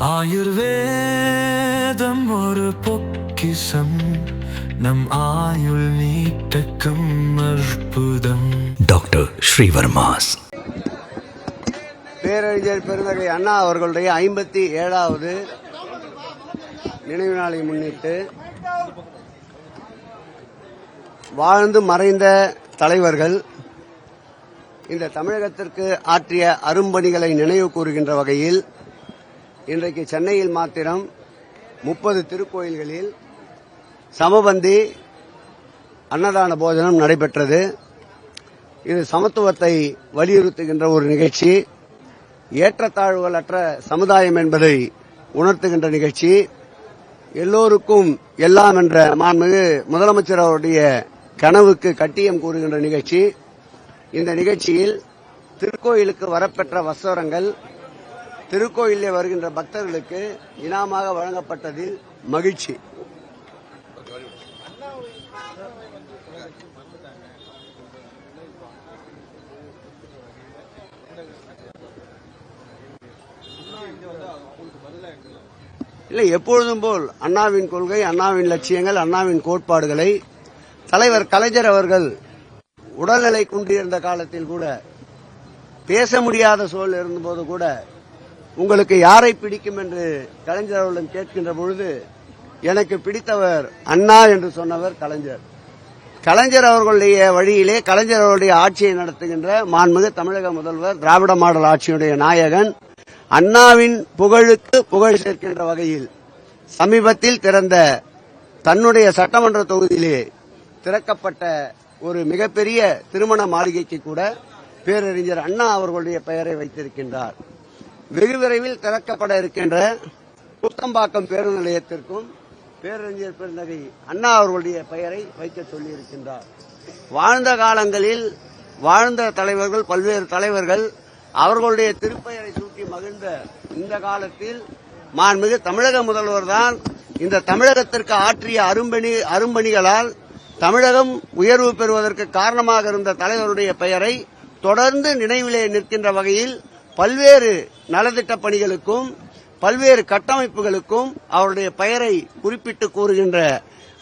ஆயுர்வேதம் ஒரு பொக்கிஷம், நம் ஆயுள் நீட்டக்கும் அற்புதம். டாக்டர் ஸ்ரீவர்மாஸ். பேரறிஞர் பெருந்தகை அண்ணா அவர்களுடைய 57வது நினைவு நாளை முன்னிட்டு வாழ்ந்து மறைந்த தலைவர்கள் இந்த தமிழகத்திற்கு ஆற்றிய அரும்பணிகளை நினைவு கூறுகின்ற வகையில் இன்றைக்கு சென்னையில் மாத்திரம் 30 திருக்கோயில்களில் சமபந்தி அன்னதான போஜனம் நடைபெற்றது. இது சமத்துவத்தை வலியுறுத்துகின்ற ஒரு நிகழ்ச்சி, ஏற்றத்தாழ்வுகளற்ற சமுதாயம் என்பதை உணர்த்துகின்ற நிகழ்ச்சி, எல்லோருக்கும் எல்லாம் என்ற மாண்புமிகு முதலமைச்சர் அவருடைய கனவுக்கு கட்டியம் கூறுகின்ற நிகழ்ச்சி. இந்த நிகழ்ச்சியில் திருக்கோயிலுக்கு வரப்பெற்ற வஸ்திரங்கள் திருக்கோயிலே வருகின்ற பக்தர்களுக்கு இனாமாக வழங்கப்பட்டதில் மகிழ்ச்சி. இல்லை, எப்பொழுதும் போல் அண்ணாவின் கொள்கை, அண்ணாவின் லட்சியங்கள், அண்ணாவின் கோட்பாடுகளை தலைவர் கலைஞர் அவர்கள் உடல்நிலை குன்றியிருந்த காலத்தில் கூட, பேச முடியாத சூழல் இருந்தபோது கூட, உங்களுக்கு யாரை பிடிக்கும் என்று கலைஞர் அவர்களிடம் கேட்கின்ற பொழுது எனக்கு பிடித்தவர் அண்ணா என்று சொன்னவர் கலைஞர். கலைஞர் அவர்களுடைய வழியிலே கலைஞர் அவர்களுடைய ஆட்சியை நடத்துகின்ற மாண்புமிகு தமிழக முதல்வர், திராவிட மாடல் ஆட்சியுடைய நாயகன், அண்ணாவின் புகழுக்கு புகழ் சேர்க்கின்ற வகையில் சமீபத்தில் திறந்த தன்னுடைய சட்டமன்ற தொகுதியிலே திறக்கப்பட்ட ஒரு மிகப்பெரிய திருமண மாளிகைக்கு கூட பேரறிஞர் அண்ணா அவர்களுடைய பெயரை வைத்திருக்கின்றார். வெகு விரைவில் திறக்கப்பட இருக்கின்ற புத்தம்பாக்கம் பேருந்து நிலையத்திற்கும் பேரறிஞர் பெருந்தகை அண்ணா அவர்களுடைய பெயரை வைக்க சொல்லியிருக்கின்றார். வாழ்ந்த காலங்களில் வாழ்ந்த தலைவர்கள், பல்வேறு தலைவர்கள் அவர்களுடைய திருப்பெயரை சூட்டி மகிழ்ந்த இந்த காலத்தில் மாண்புமிகு தமிழக முதல்வர் தான் இந்த தமிழகத்திற்கு ஆற்றிய அரும்பணிகளால் தமிழகம் உயர்வு பெறுவதற்கு காரணமாக இருந்த தலைவருடைய பெயரை தொடர்ந்து நினைவிலே நிற்கின்ற வகையில் பல்வேறு நலத்திட்ட பணிகளுக்கும் பல்வேறு கட்டமைப்புகளுக்கும் அவருடைய பெயரை குறிப்பிட்டு கூறுகின்ற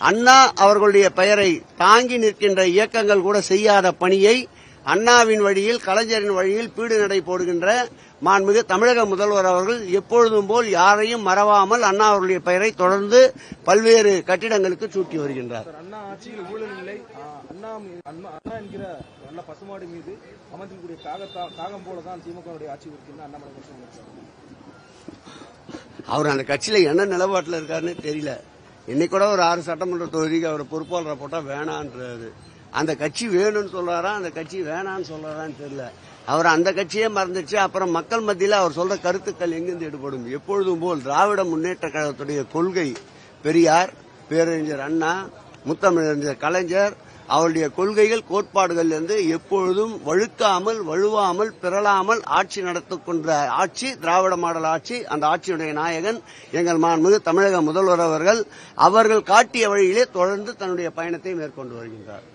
அண்ணா அவர்களுடைய பெயரை தாங்கி நிற்கின்ற இயக்கங்கள் கூட செய்யாத பணியை அண்ணாவின் வழியில், கலைஞரின் வழியில் பீடு நடை போடுகின்ற மாண்புமிகு தமிழக முதல்வர் அவர்கள் எப்பொழுதும் போல் யாரையும் மறவாமல் அண்ணா அவர்களுடைய பெயரை தொடர்ந்து பல்வேறு கட்டிடங்களுக்கு சூட்டி வருகின்றார். அண்ணா ஆட்சியில் ஊழல் இல்லை, அண்ணா என்கிற நல்ல பசுமாடு மீது அமர்ந்திருக்கக்கூடிய காகம் போலதான் திமுக ஆட்சி இருக்குன்னு அண்ணாமலை அவர் அந்த கட்சியில என்ன நிலப்பாட்டில் இருக்காருன்னு தெரியல. இன்னைக்கு கூட ஒரு 6 சட்டமன்ற தொகுதிக்கு அவர் பொறுப்பாளரை போட்டா வேணான்றாரு. அந்த கட்சி வேணும்னு சொல்றாரா, அந்த கட்சி வேணான்னு சொல்றாரான்னு தெரியல. அவர் அந்த கட்சியே மறந்துச்சு. அப்புறம் மக்கள் மத்தியில் அவர் சொல்ற கருத்துக்கள் எங்கிருந்து எடுபடும்? எப்பொழுதும் போல் திராவிட முன்னேற்ற கழகத்துடைய கொள்கை பெரியார், பேரறிஞர் அண்ணா, முத்தமிழறிஞர் கலைஞர் அவருடைய கொள்கைகள், கோட்பாடுகள் இருந்து எப்பொழுதும் வழுக்காமல், வழுவாமல், பிறளாமல் ஆட்சி நடத்துகின்ற ஆட்சி திராவிட மாடல் ஆட்சி. அந்த ஆட்சியுடைய நாயகன் எங்கள் மாண்புமிகு தமிழக முதல்வர் அவர்கள் காட்டிய வழியிலே தொடர்ந்து தன்னுடைய பயணத்தை மேற்கொண்டு வருகின்றார்.